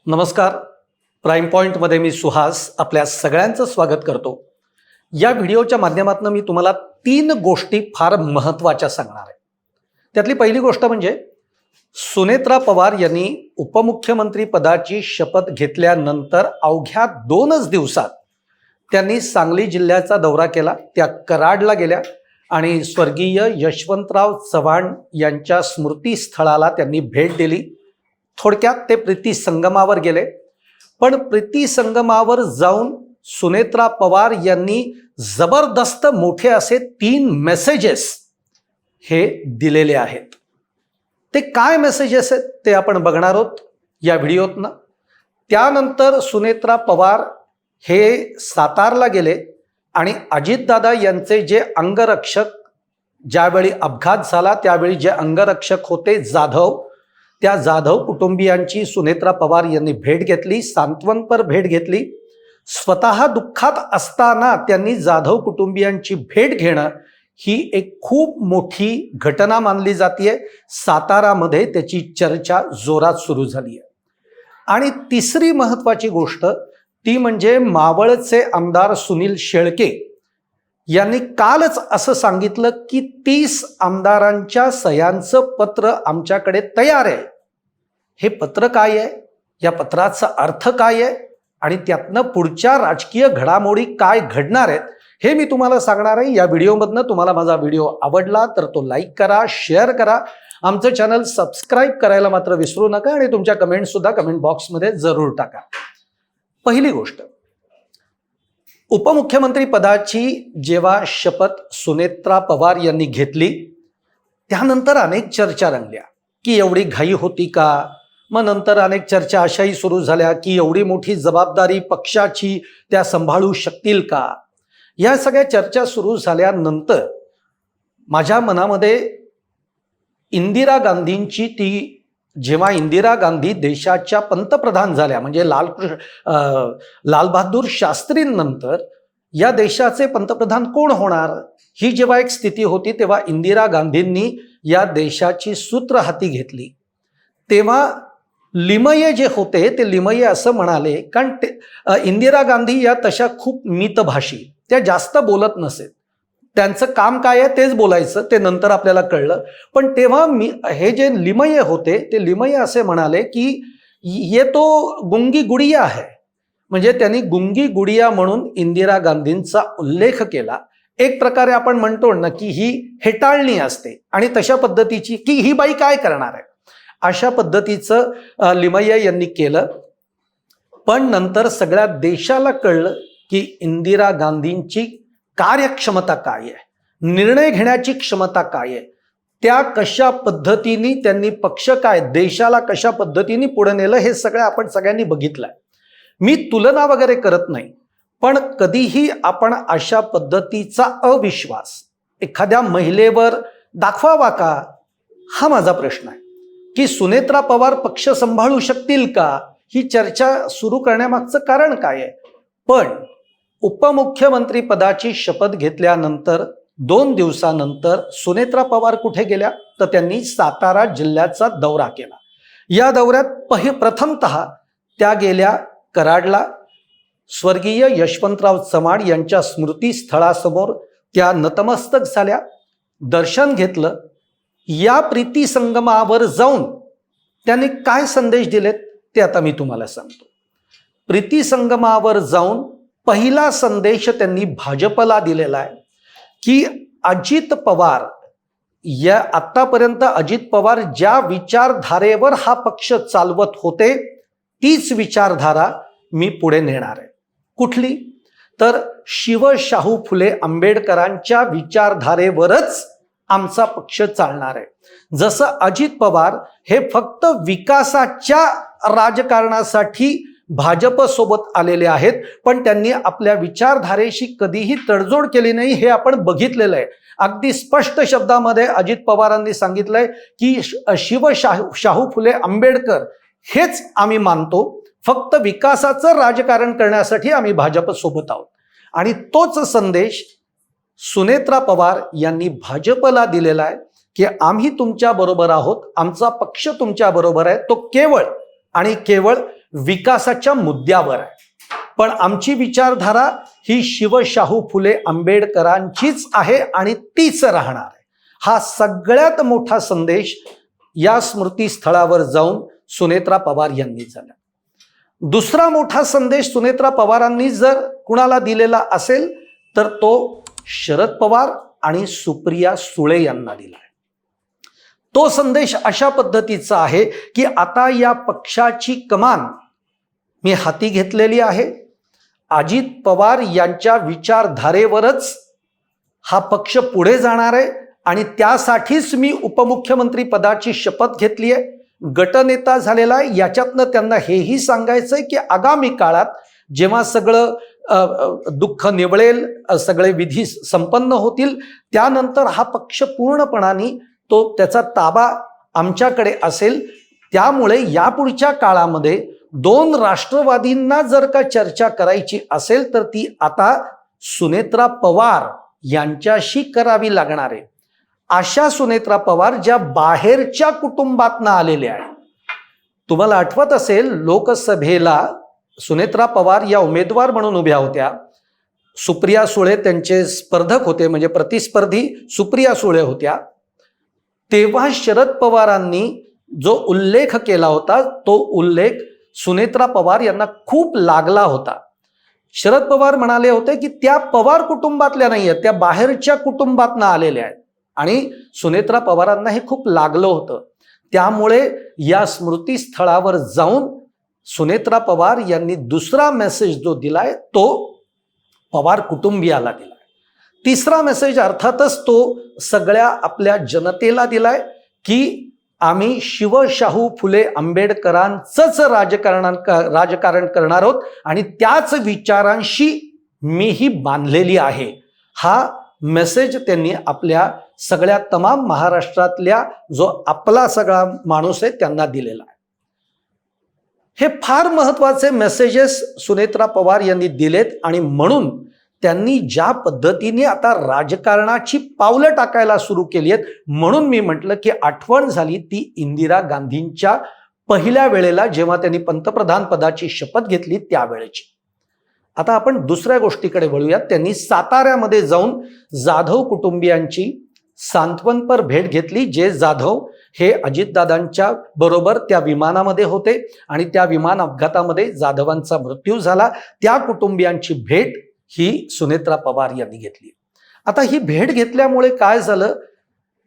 नमस्कार. प्राईम पॉईंटमध्ये मी सुहास आपल्या सगळ्यांचं स्वागत करतो. या व्हिडिओच्या माध्यमातून मी तुम्हाला 3 गोष्टी फार महत्त्वाच्या सांगणार आहे. त्यातली पहिली गोष्ट म्हणजे सुनेत्रा पवार यांनी उपमुख्यमंत्री पदाची शपथ घेतल्यानंतर अवघ्या 2च दिवसात त्यांनी सांगली जिल्ह्याचा दौरा केला. त्या कराडला गेल्या आणि स्वर्गीय यशवंतराव चव्हाण यांच्या स्मृतीस्थळाला त्यांनी भेट दिली. थोडक्यात ते प्रीती संगमावर गेले. पण प्रीती संगमावर जाऊन सुनेत्रा पवार यांनी जबरदस्त मोठे असे 3 मेसेजेस हे दिलेले आहेत. ते काय मेसेजेस आहेत ते आपण बघणार आहोत या व्हिडिओतनं. त्यानंतर सुनेत्रा पवार हे सातारला गेले आणि अजितदादा यांचे जे अंगरक्षक, ज्यावेळी अपघात झाला त्यावेळी जे अंगरक्षक होते जाधव, त्या जाधव कुटुंबियांची सुनेत्रा पवार यांनी भेट घेतली, सांत्वनपर भेट घेतली. स्वतः दुःखात असताना त्यांनी जाधव कुटुंबियांची भेट घेणं ही एक खूप मोठी घटना मानली जाते. सातारामध्ये त्याची चर्चा जोरात सुरू झाली आहे. आणि तिसरी महत्त्वाची गोष्ट ती म्हणजे मावळचे आमदार सुनील शेळके यांनी कालच असं सांगितलं की 30 आमदारांच्या सह्यांचं पत्र आमच्याकडे तयार आहे. हे पत्र काय आहे, या पत्राचा अर्थ काय आहे आणि त्यातनं पुढच्या राजकीय घडामोडी काय घडणार आहेत हे मी तुम्हाला सांगणार आहे या व्हिडिओमधनं. तुम्हाला माझा व्हिडिओ आवडला तर तो लाईक करा, शेअर करा, आमचं चॅनल सबस्क्राईब करायला मात्र विसरू नका आणि तुमच्या कमेंट सुद्धा कमेंट बॉक्समध्ये जरूर टाका. पहिली गोष्ट, उपमुख्यमंत्री पदाची जेव्हा शपथ सुनेत्रा पवार यांनी घेतली त्यानंतर अनेक चर्चा रंगल्या की एवढी घाई होती का. मग नंतर अनेक चर्चा अशाही सुरू झाल्या की एवढी मोठी जबाबदारी पक्षाची त्या सांभाळू शकतील का. या सगळ्या चर्चा सुरू झाल्यानंतर माझ्या मनामध्ये इंदिरा गांधींची ती, जेव्हा इंदिरा गांधी देशाच्या पंतप्रधान झाल्या म्हणजे लालबहादूर शास्त्रींनंतर या देशाचे पंतप्रधान कोण होणार ही जेव्हा एक स्थिती होती तेव्हा इंदिरा गांधींनी या देशाची सूत्र हाती घेतली. तेव्हा लिमये जे होते ते लिमये असं म्हणाले, कारण इंदिरा गांधी या तशा खूप मितभाषी, त्या जास्त बोलत नसेत. त्यांचं काम काय आहे तेच बोलायचं, ते नंतर आपल्याला कळलं. पण तेव्हा हे जे लिमये होते ते लिमये असे म्हणाले की ये तो गुंगी गुडिया है. म्हणजे त्यांनी गुंगी गुडिया म्हणून इंदिरा गांधींचा उल्लेख केला. एक प्रकारे आपण म्हणतो ना की ही हेटाळणी असते आणि तशा पद्धतीची की ही बाई काय करणार आहे, अशा पद्धतीचं लिमये यांनी केलं. पण नंतर सगळ्या देशाला कळलं की इंदिरा गांधींची कार्यक्षमता काय आहे, निर्णय घेण्याची क्षमता काय आहे, त्या कशा पद्धतीने त्यांनी पक्ष काय, देशाला कशा पद्धतीने पुढे नेलं हे सगळं आपण सगळ्यांनी बघितलंय. मी तुलना वगैरे करत नाही, पण कधीही आपण अशा पद्धतीचा अविश्वास एखाद्या महिलेवर दाखवावा का, हा माझा प्रश्न आहे. की सुनेत्रा पवार पक्ष सांभाळू शकतील का, ही चर्चा सुरू करण्यामागचं कारण काय आहे. पण उपमुख्यमंत्री पदाची शपथ घेतल्यानंतर 2 दिवसानंतर सुनेत्रा पवार कुठे गेल्या तर त्यांनी सातारा जिल्ह्याचा दौरा केला. या दौऱ्यात प्रथमतः त्या गेल्या कराडला. स्वर्गीय यशवंतराव चव्हाण यांच्या स्मृतीस्थळासमोर त्या नतमस्तक झाल्या, दर्शन घेतलं. या प्रीती संगमावर जाऊन त्यांनी काय संदेश दिलेत ते आता मी तुम्हाला सांगतो. प्रीती संगमावर जाऊन पहिला संदेश त्यांनी भाजपला दिलेला आहे की अजित पवार या आतापर्यंत अजित पवार ज्या विचारधारेवर हा पक्ष चालवत होते तीच विचारधारा मी पुढे नेणार आहे. कुठली तर शिवशाहू फुले आंबेडकरांच्या विचारधारेवरच आमचा पक्ष चालणार आहे. जसं अजित पवार हे फक्त विकासाच्या राजकारणासाठी भाजप सोबत आलेले आहेत, पण त्यांनी आपल्या विचारधारेशी कधीही तडजोड केली नाही हे आपण बघितलेलं आहे. अगदी स्पष्ट शब्दामध्ये अजित पवारांनी सांगितलंय की शाहू फुले आंबेडकर हेच आम्ही मानतो, फक्त विकासाचं राजकारण करण्यासाठी आम्ही भाजप सोबत आहोत. आणि तोच संदेश सुनेत्रा पवार यांनी भाजपला दिलेला आहे की आम्ही तुमच्या बरोबर आहोत, आमचा पक्ष तुमच्या बरोबर आहे. तो केवळ आणि केवळ विकासाच्या मुद्द्यावर आहे. पण आमची विचारधारा ही शिवशाहू फुले आंबेडकरांचीच आहे आणि तीच राहणार आहे. हा सगळ्यात मोठा संदेश या स्मृतीस्थळावर जाऊन सुनेत्रा पवार यांनी दिला. दुसरा मोठा संदेश सुनेत्रा पवारांनी जर कुणाला दिलेला असेल तर तो शरद पवार आणि सुप्रिया सुळे यांना दिला. तो संदेश अशा पद्धतीचा आहे की आता या पक्षाची कमान मी हाती घेतलेली आहे. अजित पवार यांच्या विचारधारेवरच हा पक्ष पुढे जाणार आहे आणि त्यासाठीच मी उपमुख्यमंत्री पदाची शपथ घेतली आहे. गटनेता झालेला आहे. याच्यातनं त्यांना हेही सांगायचंय की आगामी काळात जेव्हा सगळं दुःख निवळेल, सगळे विधी संपन्न होतील, त्यानंतर हा पक्ष पूर्णपणाने त्याचा ताबा आमच्याकडे असेल. त्यामुळे यापुढच्या काळामध्ये दोन राष्ट्रवादींना जर का चर्चा करायची असेल तर ती आता सुनेत्रा पवार यांच्याशी करावी लागणार आहे. अशा सुनेत्रा पवार ज्या बाहेरच्या कुटुंबातनं आलेल्या आहेत. तुम्हाला आठवत असेल लोकसभेला सुनेत्रा पवार या उमेदवार म्हणून उभ्या होत्या. सुप्रिया सुळे त्यांचे स्पर्धक होते, म्हणजे प्रतिस्पर्धी सुप्रिया सुळे होत्या. तेव्हा शरद पवारांनी जो उल्लेख केला होता तो उल्लेख सुनेत्रा पवार यांना खूप लागला होता. शरद पवार म्हणाले होते की त्या पवार कुटुंबातल्या नाही आहेत, त्या बाहेरच्या कुटुंबातनं आलेल्या आहेत आणि सुनेत्रा पवारांना हे खूप लागलं होतं. त्यामुळे या स्मृतीस्थळावर जाऊन सुनेत्रा पवार यांनी दुसरा मेसेज जो दिलाय तो पवार कुटुंबियाला दिलाय. तिसरा मेसेज अर्थातच तो सगळ्या आपल्या जनतेला दिलाय की आम्ही शिवशाहू फुले आंबेडकरांचंच राजकारण करणार आहोत आणि त्याच विचारांशी मीही बांधलेली आहे. हा मेसेज त्यांनी आपल्या सगळ्या तमाम महाराष्ट्रातल्या जो आपला सगळा माणूस आहे त्यांना दिलेला आहे. हे फार महत्वाचे मेसेजेस सुनेत्रा पवार यांनी दिलेत आणि म्हणून त्यांनी ज्या पद्धतीने आता राजकारणाची पावलं टाकायला सुरू केली आहेत, म्हणून मी म्हटलं की आठवण झाली ती इंदिरा गांधींच्या पहिल्या वेळेला जेव्हा त्यांनी पंतप्रधान पदाची शपथ घेतली त्यावेळेची. आता आपण दुसऱ्या गोष्टीकडे वळूयात. त्यांनी साताऱ्यामध्ये जाऊन जाधव कुटुंबियांची सांत्वनपर भेट घेतली. जे जाधव हे अजितदादांच्या बरोबर त्या विमानामध्ये होते आणि त्या विमान अपघातामध्ये जाधवांचा मृत्यू झाला. त्या कुटुंबियांची भेट ही सुनेत्रा पवार यांनी घेतली. आता ही भेट घेतल्यामुळे काय झालं,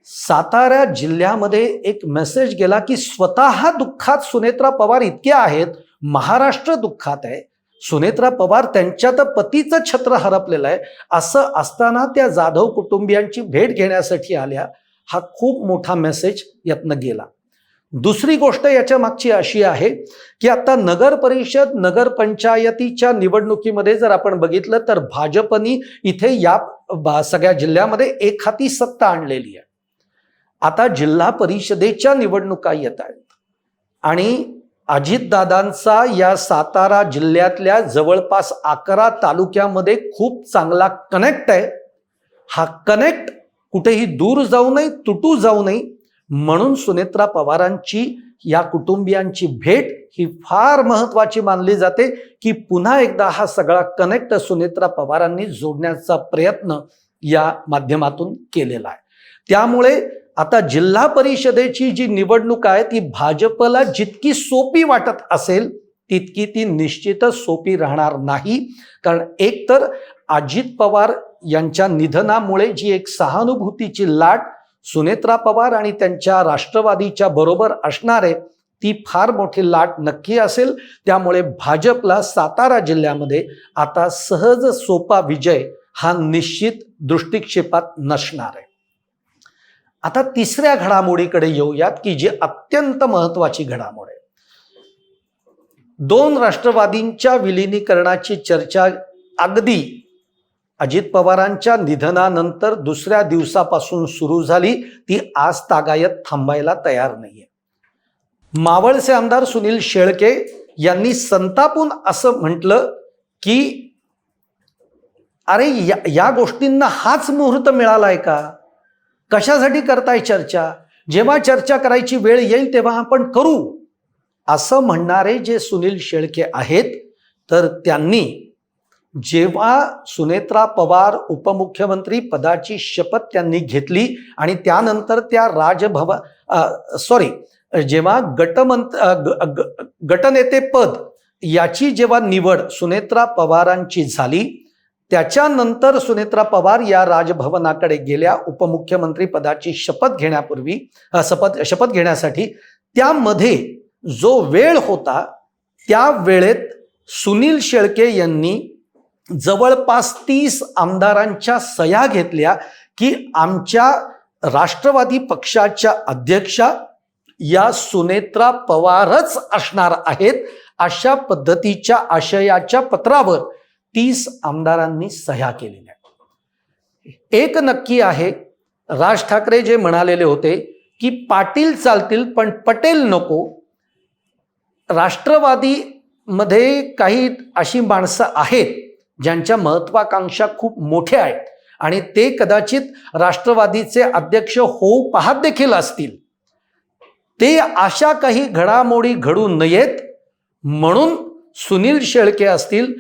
सातारा जिल्ह्यामध्ये एक मेसेज गेला की स्वतः दुःखात सुनेत्रा पवार इतक्या आहेत, महाराष्ट्र दुःखात आहे. सुनेत्रा पवार त्यांच्या तर पतीचं छत्र हरपलेलं आहे, असं असताना त्या जाधव कुटुंबियांची भेट घेण्यासाठी आल्या. हा खूप मोठा मेसेज यातनं गेला. दुसरी गोष्ट याच्या मागची अशी आहे की आता नगर परिषद नगरपंचायतीच्या निवडणुकीमध्ये जर आपण बघितलं तर भाजपनी इथे या सगळ्या जिल्ह्यामध्ये एक हाती सत्ता आणलेली आहे. आता जिल्हा परिषदेच्या निवडणुका येत आहेत आणि अजितदादांचा या सातारा जिल्ह्यातल्या जवळपास 11 तालुक्यामध्ये खूप चांगला कनेक्ट आहे. हा कनेक्ट कुठेही दूर जाऊ नये, तुटू जाऊ नये म्हणून सुनेत्रा पवारांची या कुटुंबियांची भेट ही फार महत्वाची मानली जाते की पुन्हा एकदा हा सगळा कनेक्ट सुनेत्रा पवारांनी जोडण्याचा प्रयत्न या माध्यमातून केलेला आहे. त्यामुळे आता जिल्हा परिषदेची जी निवडणूक आहे ती भाजपला जितकी सोपी वाटत असेल तितकी ती निश्चितच सोपी राहणार नाही. कारण एकतर अजित पवार यांच्या निधनामुळे जी एक सहानुभूतीची लाट सुनेत्रा पवार आणि त्यांच्या राष्ट्रवादीच्या बरोबर असणार आहे ती फार मोठी लाट नक्की असेल. त्यामुळे भाजपला सातारा जिल्ह्यामध्ये आता सहज सोपा विजय हा निश्चित दृष्टिक्षेपात नसणार आहे. आता तिसऱ्या घडामोडीकडे येऊयात की जी अत्यंत महत्वाची घडामोड आहे. दोन राष्ट्रवादींच्या विलिनीकरणाची चर्चा अगदी अजित पवारांच्या निधनानंतर दुसऱ्या दिवसापासून सुरू झाली, ती आज तागायत थांबायला तयार नाहीये. मावळचे आमदार सुनील शेळके यांनी संतापून असं म्हटलं की अरे या गोष्टींना हाच मुहूर्त मिळालाय का, कशासाठी करताय चर्चा, जेव्हा चर्चा करायची वेळ येईल तेव्हा आपण करू असं म्हणणारे जे सुनील शेळके आहेत, तर त्यांनी जेव्हा सुनेत्रा पवार उपमुख्यमंत्री पदाची शपथ त्यांनी घेतली आणि त्यानंतर त्या जेव्हा गटनेते पद याची जेव्हा निवड सुनेत्रा पवारांची झाली, त्याच्यानंतर सुनेत्रा पवार या राजभवनाकडे गेल्या उपमुख्यमंत्री पदाची शपथ घेण्यासाठी. त्यामध्ये जो वेळ होता त्या वेळेत सुनील शेळके यांनी जवळपास 30 आमदारांच्या सह्या घेतल्या की आमच्या राष्ट्रवादी पक्षाच्या अध्यक्षा या सुनेत्रा पवारच असणार आहेत, अशा पद्धतीच्या आशयाच्या पत्रावर 30 आमदारांनी सह्या केलेल्या. एक नक्की आहे, राज ठाकरे जे म्हणालेले होते की पाटील चालतील पण पटेल नको. राष्ट्रवादी मध्ये काही अशी माणसं आहेत ज्यांच्या महत्वाकांक्षा खूप मोठ्या आहेत आणि ते कदाचित राष्ट्रवादीचे अध्यक्ष होऊ पाहत देखील असतील. ते अशा काही घडामोडी घडू नयेत म्हणून सुनील शेळके असतील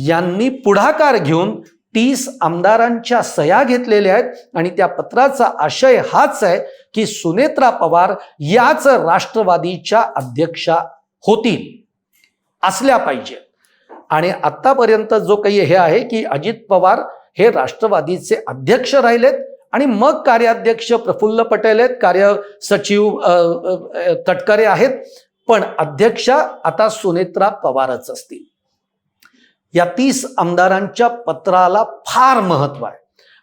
यांनी पुढाकार घेऊन 30 आमदारांच्या सह्या घेतलेल्या आहेत आणि त्या पत्राचा आशय हाच आहे की सुनेत्रा पवार याच राष्ट्रवादीच्या अध्यक्षा होतील, असल्या पाहिजे. आणि आतापर्यंत जो काही हे आहे की अजित पवार हे राष्ट्रवादीचे अध्यक्ष राहिलेत आणि मग कार्याध्यक्ष प्रफुल्ल पटेल आहेत, कार्य सचिव तटकरे आहेत, पण अध्यक्षा आता सुनेत्रा पवारच असतील. या 30 आमदारांच्या पत्राला फार महत्व आहे.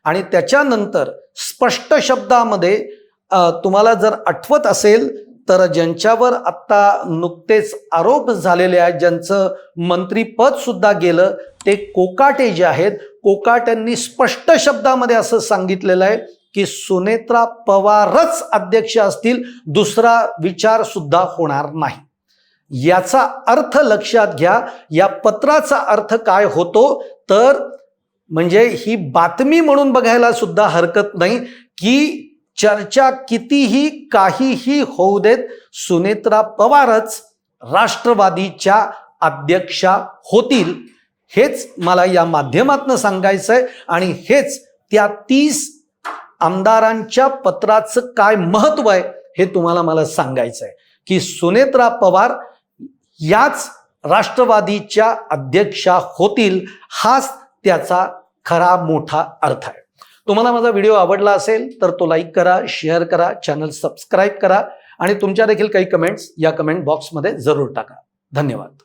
आणि त्याच्यानंतर स्पष्ट शब्दामध्ये तुम्हाला जर आठवत असेल तर ज्यांच्यावर आता नुकतेच आरोप झालेले आहेत, ज्यांचं मंत्रीपद सुद्धा गेलं, ते कोकाटे जे आहेत, कोकाट्यांनी स्पष्ट शब्दामध्ये असं सांगितलेलं आहे की सुनेत्रा पवारच अध्यक्ष असतील, दुसरा विचार सुद्धा होणार नाही. याचा अर्थ लक्षात घ्या. या पत्राचा अर्थ काय होतो तर म्हणजे ही बातमी म्हणून बघायला सुद्धा हरकत नाही की चर्चा कितीही काहीही होऊ देत, सुनेत्रा पवारच राष्ट्रवादीच्या अध्यक्षा होतील. हेच मला या माध्यमातून सांगायचं आहे आणि हेच त्या 30 आमदारांच्या पत्राचं काय महत्व आहे हे तुम्हाला मला सांगायचं आहे की सुनेत्रा पवार याच राष्ट्रवादीच्या अध्यक्षा होतील, हाच त्याचा खरा मोठा अर्थ आहे. तुम्हाला माझा व्हिडिओ आवडला असेल तर तो लाईक करा, शेअर करा, चॅनल सबस्क्राईब करा आणि तुमच्या देखील काही कमेंट्स या कमेंट बॉक्समध्ये जरूर टाका. धन्यवाद.